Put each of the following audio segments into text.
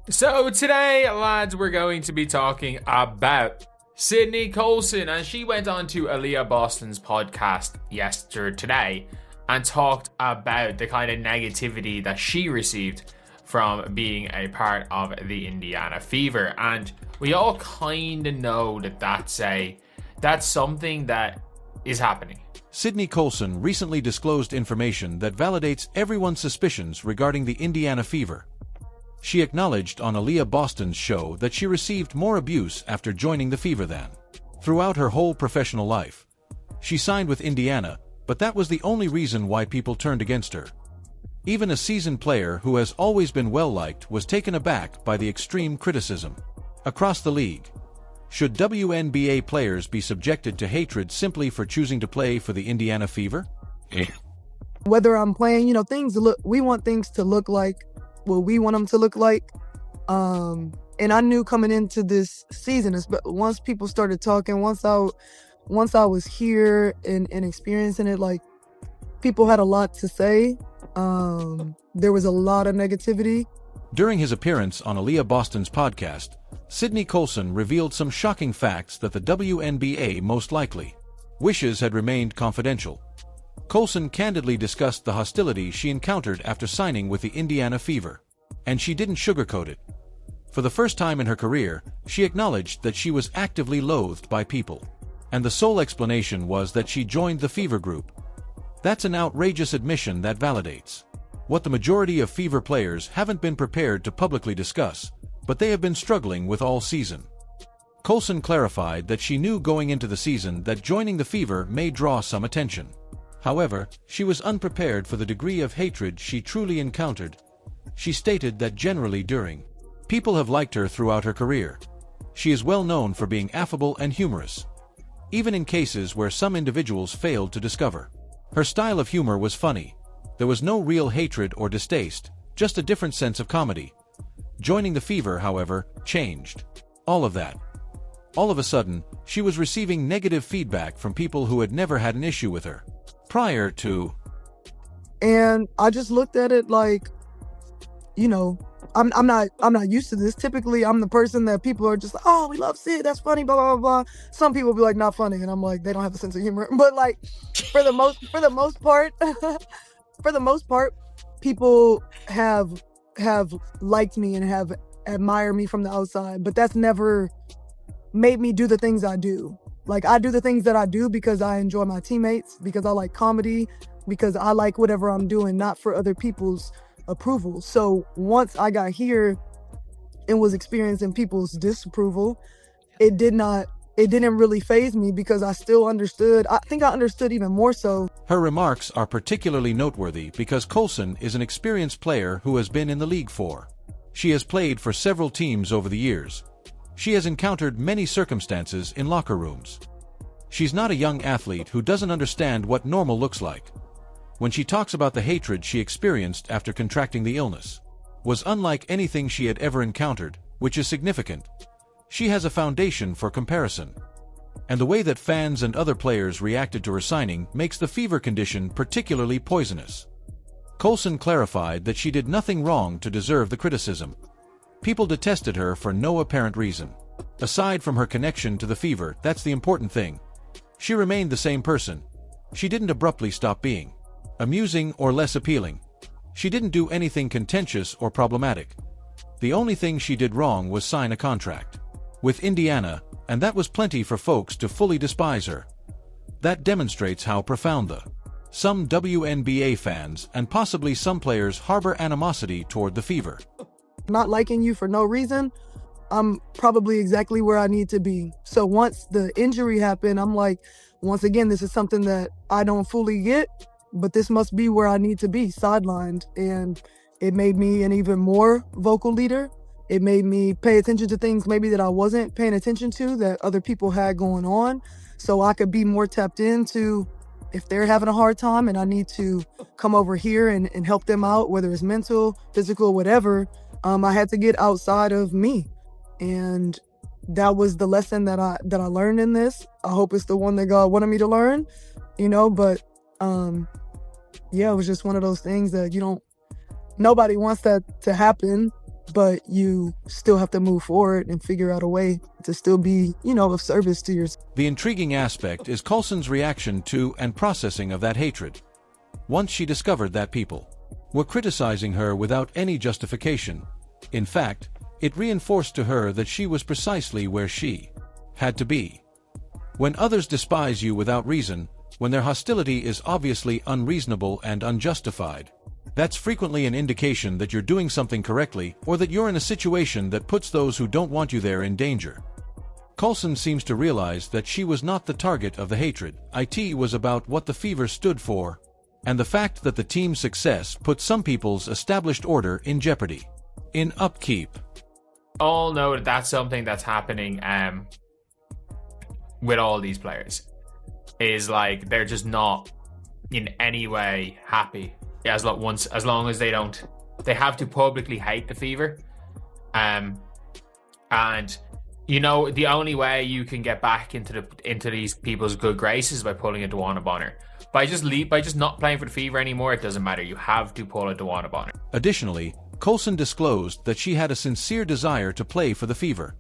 So today, lads, we're going to be talking about Sydney Colson, and she went on to Aaliyah Boston's podcast today and talked about the kind of negativity that she received from being a part of the Indiana Fever. And we all kind of know that that's something that is happening. Sydney Colson recently disclosed information that validates everyone's suspicions regarding the Indiana Fever. She acknowledged on Aaliyah Boston's show that she received more abuse after joining the Fever than throughout her whole professional life. She signed with Indiana, but that was the only reason why people turned against her. Even a seasoned player who has always been well-liked was taken aback by the extreme criticism. Across the league, should WNBA players be subjected to hatred simply for choosing to play for the Indiana Fever? Whether I'm playing, we want things to look like what we want them to look like. And I knew coming into this season, once people started talking, once I was here and experiencing it, like, people had a lot to say. There was a lot of negativity. During his appearance on Aaliyah Boston's podcast, Sydney Colson revealed some shocking facts that the WNBA most likely wishes had remained confidential. Colson candidly discussed the hostility she encountered after signing with the Indiana Fever, and she didn't sugarcoat it. For the first time in her career, she acknowledged that she was actively loathed by people, and the sole explanation was that she joined the Fever group. That's an outrageous admission that validates what the majority of Fever players haven't been prepared to publicly discuss, but they have been struggling with all season. Colson clarified that she knew going into the season that joining the Fever may draw some attention. However, she was unprepared for the degree of hatred she truly encountered. She stated that generally people have liked her throughout her career. She is well known for being affable and humorous, even in cases where some individuals failed to discover. Her style of humor was funny. There was no real hatred or distaste, just a different sense of comedy. Joining the Fever, however, changed all of that. All of a sudden, she was receiving negative feedback from people who had never had an issue with her prior to. And I just looked at it like, I'm not used to this. Typically, I'm the person that people are just like, oh, we love Sid, that's funny, blah, blah, blah. Some people be like, not funny, and I'm like, they don't have a sense of humor. But like, for the most part, people have liked me and have admired me from the outside, but that's never made me do the things I do. Like, I do the things that I do because I enjoy my teammates, because I like comedy, because I like whatever I'm doing, not for other people's approval. So once I got here and was experiencing people's disapproval, it didn't really faze me because I still understood. I think I understood even more so. Her remarks are particularly noteworthy because Colson is an experienced player who has been in the league for. She has played for several teams over the years. She has encountered many circumstances in locker rooms. She's not a young athlete who doesn't understand what normal looks like. When she talks about the hatred she experienced after contracting the illness, was unlike anything she had ever encountered, which is significant. She has a foundation for comparison. And the way that fans and other players reacted to her signing makes the Fever condition particularly poisonous. Colson clarified that she did nothing wrong to deserve the criticism. People detested her for no apparent reason. Aside from her connection to the Fever, that's the important thing. She remained the same person. She didn't abruptly stop being amusing or less appealing. She didn't do anything contentious or problematic. The only thing she did wrong was sign a contract with Indiana, and that was plenty for folks to fully despise her. That demonstrates how profound some WNBA fans and possibly some players harbor animosity toward the Fever. Not liking you for no reason, I'm probably exactly where I need to be. So once the injury happened, I'm like, once again, this is something that I don't fully get, but this must be where I need to be, sidelined. And it made me an even more vocal leader. It made me pay attention to things maybe that I wasn't paying attention to that other people had going on, so I could be more tapped into if they're having a hard time and I need to come over here and help them out, whether it's mental, physical, whatever. I had to get outside of me. And that was the lesson that I learned in this. I hope it's the one that God wanted me to learn, but yeah, it was just one of those things that nobody wants that to happen. but you still have to move forward and figure out a way to still be, of service to yourself. The intriguing aspect is Colson's reaction to and processing of that hatred. Once she discovered that people were criticizing her without any justification, in fact, it reinforced to her that she was precisely where she had to be. When others despise you without reason, when their hostility is obviously unreasonable and unjustified, that's frequently an indication that you're doing something correctly or that you're in a situation that puts those who don't want you there in danger. Colson seems to realize that she was not the target of the hatred. It was about what the Fever stood for, and the fact that the team's success put some people's established order in jeopardy. In upkeep. All know that that's something that's happening with all these players. Is like they're just not in any way happy. As long as they have to publicly hate the Fever, and the only way you can get back into these people's good graces is by pulling a Dawana Bonner. By just not playing for the Fever anymore, it doesn't matter. You have to pull a Dawana Bonner. Additionally, Colson disclosed that she had a sincere desire to play for the Fever.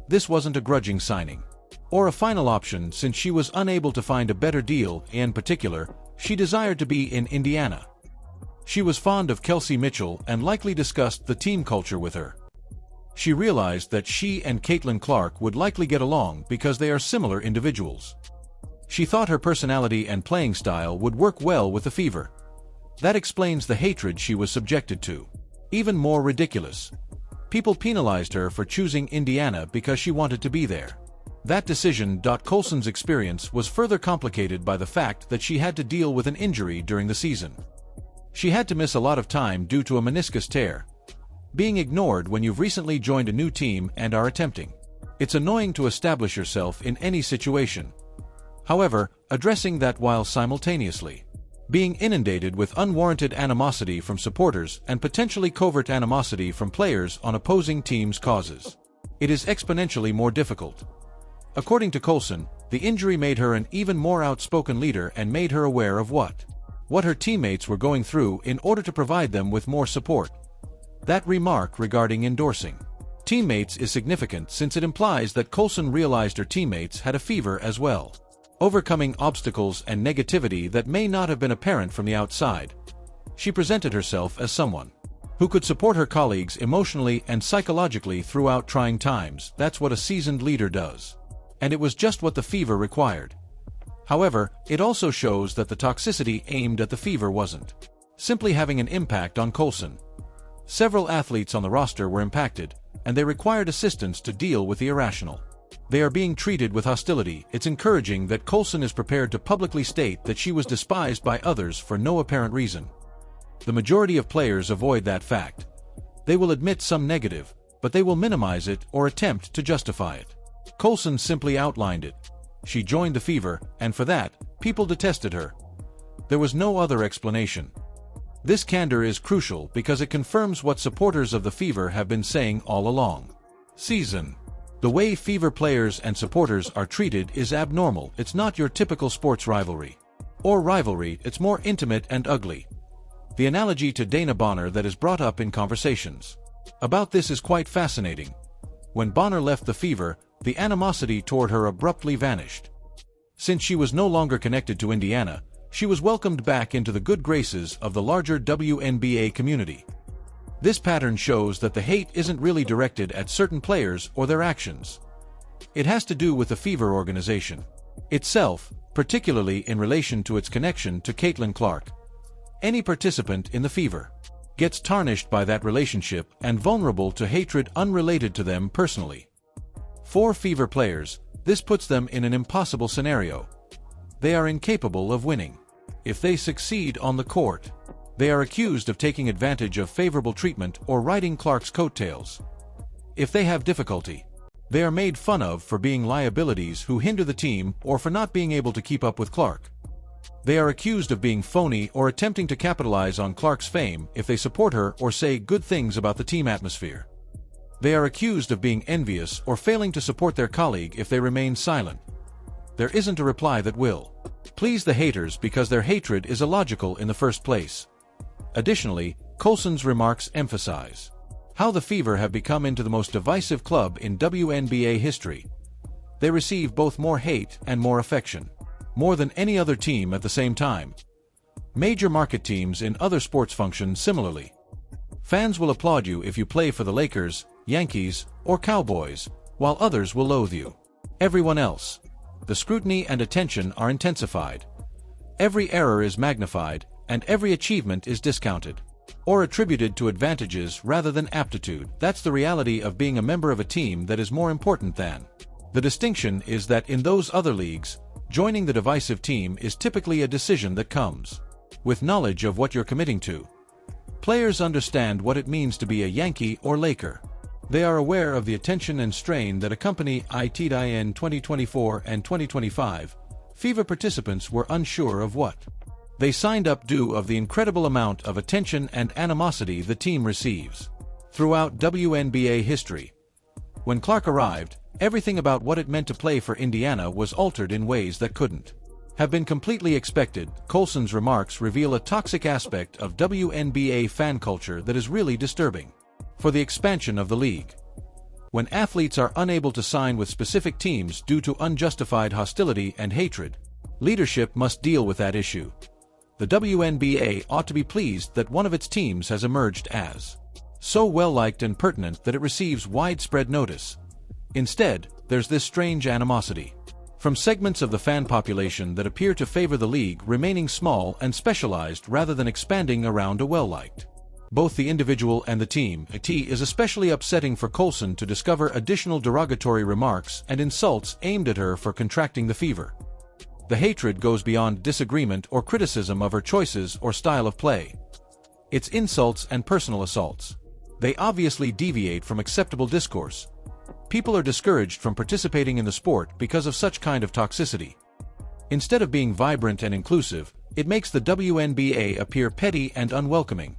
This wasn't a grudging signing or a final option, since she was unable to find a better deal. In particular, she desired to be in Indiana. She was fond of Kelsey Mitchell and likely discussed the team culture with her. She realized that she and Caitlin Clark would likely get along because they are similar individuals. She thought her personality and playing style would work well with the Fever. That explains the hatred she was subjected to. Even more ridiculous, people penalized her for choosing Indiana because she wanted to be there. That decision. Colson's experience was further complicated by the fact that she had to deal with an injury during the season. She had to miss a lot of time due to a meniscus tear. Being ignored when you've recently joined a new team and are attempting. It's annoying to establish yourself in any situation. However, addressing that while simultaneously being inundated with unwarranted animosity from supporters and potentially covert animosity from players on opposing teams' causes, it is exponentially more difficult. According to Colson, the injury made her an even more outspoken leader and made her aware of what her teammates were going through in order to provide them with more support. That remark regarding endorsing teammates is significant since it implies that Colson realized her teammates had a Fever as well. Overcoming obstacles and negativity that may not have been apparent from the outside, she presented herself as someone who could support her colleagues emotionally and psychologically throughout trying times. That's what a seasoned leader does. And it was just what the Fever required. However, it also shows that the toxicity aimed at the Fever wasn't simply having an impact on Colson. Several athletes on the roster were impacted, and they required assistance to deal with the irrational. They are being treated with hostility. It's encouraging that Colson is prepared to publicly state that she was despised by others for no apparent reason. The majority of players avoid that fact. They will admit some negative, but they will minimize it or attempt to justify it. Colson simply outlined it. She joined the Fever, and for that, people detested her. There was no other explanation. This candor is crucial because it confirms what supporters of the Fever have been saying all along. The way Fever players and supporters are treated is abnormal. It's not your typical sports rivalry. It's more intimate and ugly. The analogy to Dana Bonner that is brought up in conversations about this is quite fascinating. When Bonner left the Fever, the animosity toward her abruptly vanished. Since she was no longer connected to Indiana, she was welcomed back into the good graces of the larger WNBA community. This pattern shows that the hate isn't really directed at certain players or their actions. It has to do with the Fever organization itself, particularly in relation to its connection to Caitlin Clark. Any participant in the Fever gets tarnished by that relationship and vulnerable to hatred unrelated to them personally. For Fever players, this puts them in an impossible scenario. They are incapable of winning. If they succeed on the court, they are accused of taking advantage of favorable treatment or riding Clark's coattails. If they have difficulty, they are made fun of for being liabilities who hinder the team or for not being able to keep up with Clark. They are accused of being phony or attempting to capitalize on Clark's fame if they support her or say good things about the team atmosphere. They are accused of being envious or failing to support their colleague if they remain silent. There isn't a reply that will please the haters because their hatred is illogical in the first place. Additionally, Colson's remarks emphasize How the Fever have become into the most divisive club in WNBA history. They receive both more hate and more affection. More than any other team at the same time. Major market teams in other sports function similarly. Fans will applaud you if you play for the Lakers, Yankees, or Cowboys, while others will loathe you. Everyone else. The scrutiny and attention are intensified. Every error is magnified, and every achievement is discounted. Or attributed to advantages rather than aptitude. That's the reality of being a member of a team that is more important than. The distinction is that in those other leagues, joining the divisive team is typically a decision that comes with knowledge of what you're committing to. Players understand what it means to be a Yankee or Laker. They are aware of the attention and strain that accompany it in 2024 and 2025. Fever participants were unsure of what they signed up due of the incredible amount of attention and animosity the team receives. Throughout WNBA history, when Clark arrived, everything about what it meant to play for Indiana was altered in ways that couldn't have been completely expected. Colson's remarks reveal a toxic aspect of WNBA fan culture that is really disturbing for the expansion of the league. When athletes are unable to sign with specific teams due to unjustified hostility and hatred, leadership must deal with that issue. The WNBA ought to be pleased that one of its teams has emerged as so well-liked and pertinent that it receives widespread notice. Instead, there's this strange animosity from segments of the fan population that appear to favor the league remaining small and specialized rather than expanding around a well-liked. Both the individual and the team. It is especially upsetting for Colson to discover additional derogatory remarks and insults aimed at her for contracting the fever. The hatred goes beyond disagreement or criticism of her choices or style of play. It's insults and personal assaults. They obviously deviate from acceptable discourse. People are discouraged from participating in the sport because of such kind of toxicity. Instead of being vibrant and inclusive, it makes the WNBA appear petty and unwelcoming.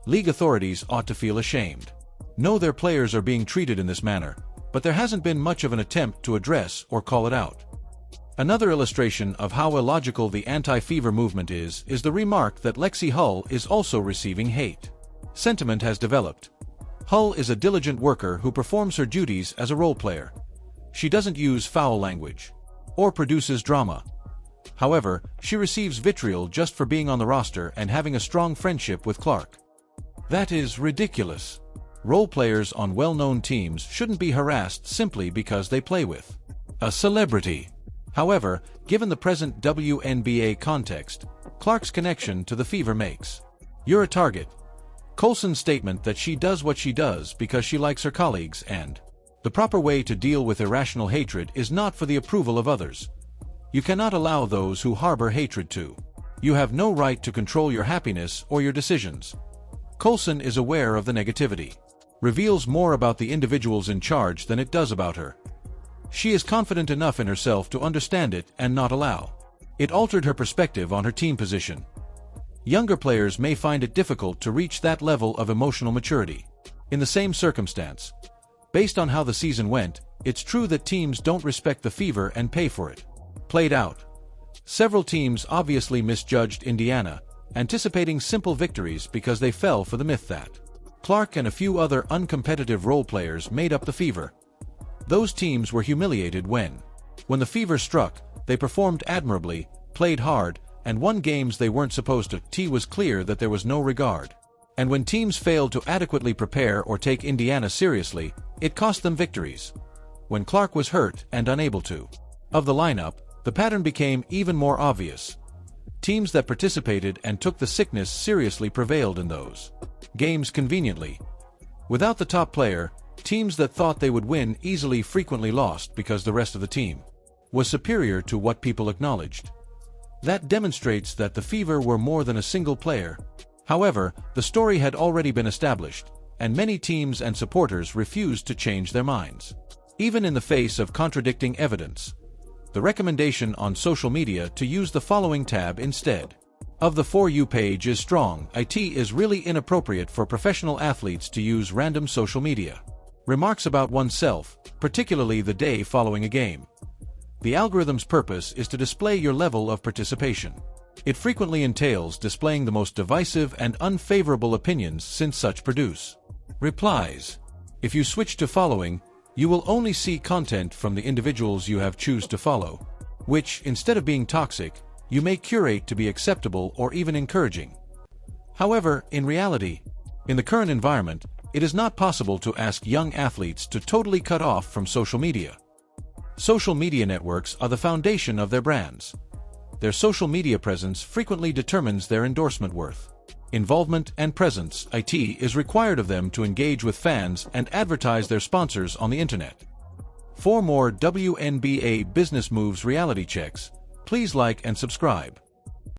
League authorities ought to feel ashamed. Know their players are being treated in this manner, but there hasn't been much of an attempt to address or call it out. Another illustration of how illogical the anti-fever movement is the remark that Lexi Hull is also receiving hate. Sentiment has developed. Hull is a diligent worker who performs her duties as a role player. She doesn't use foul language or produces drama. However, she receives vitriol just for being on the roster and having a strong friendship with Clark. That is ridiculous. Role players on well-known teams shouldn't be harassed simply because they play with a celebrity. However, given the present WNBA context, Clark's connection to the Fever makes you're a target. Colson's statement that she does what she does because she likes her colleagues and the proper way to deal with irrational hatred is not for the approval of others. You cannot allow those who harbor hatred to. You have no right to control your happiness or your decisions. Colson is aware of the negativity. Reveals more about the individuals in charge than it does about her. She is confident enough in herself to understand it and not allow it altered her perspective on her team position. Younger players may find it difficult to reach that level of emotional maturity. In the same circumstance, based on how the season went, it's true that teams don't respect the Fever and pay for it. Played out. Several teams obviously misjudged Indiana, anticipating simple victories because they fell for the myth that Clark and a few other uncompetitive role players made up the Fever. Those teams were humiliated when the Fever struck, they performed admirably, played hard, and won games they weren't supposed to. It was clear that there was no regard. And when teams failed to adequately prepare or take Indiana seriously, it cost them victories. When Clark was hurt and unable to of the lineup, the pattern became even more obvious. Teams that participated and took the sickness seriously prevailed in those games conveniently. Without the top player, teams that thought they would win easily frequently lost because the rest of the team was superior to what people acknowledged. That demonstrates that the Fever were more than a single player. However, the story had already been established, and many teams and supporters refused to change their minds. Even in the face of contradicting evidence. The recommendation on social media to use the following tab instead of the For You page is strong. It is really inappropriate for professional athletes to use random social media remarks about oneself, particularly the day following a game. The algorithm's purpose is to display your level of participation. It frequently entails displaying the most divisive and unfavorable opinions since such produce Replies. If you switch to following, you will only see content from the individuals you have choose to follow, which, instead of being toxic, you may curate to be acceptable or even encouraging. However, in reality, in the current environment, it is not possible to ask young athletes to totally cut off from social media. Social media networks are the foundation of their brands. Their social media presence frequently determines their endorsement worth. Involvement and presence, it is required of them to engage with fans and advertise their sponsors on the internet. For more WNBA Business Moves reality checks, please like and subscribe.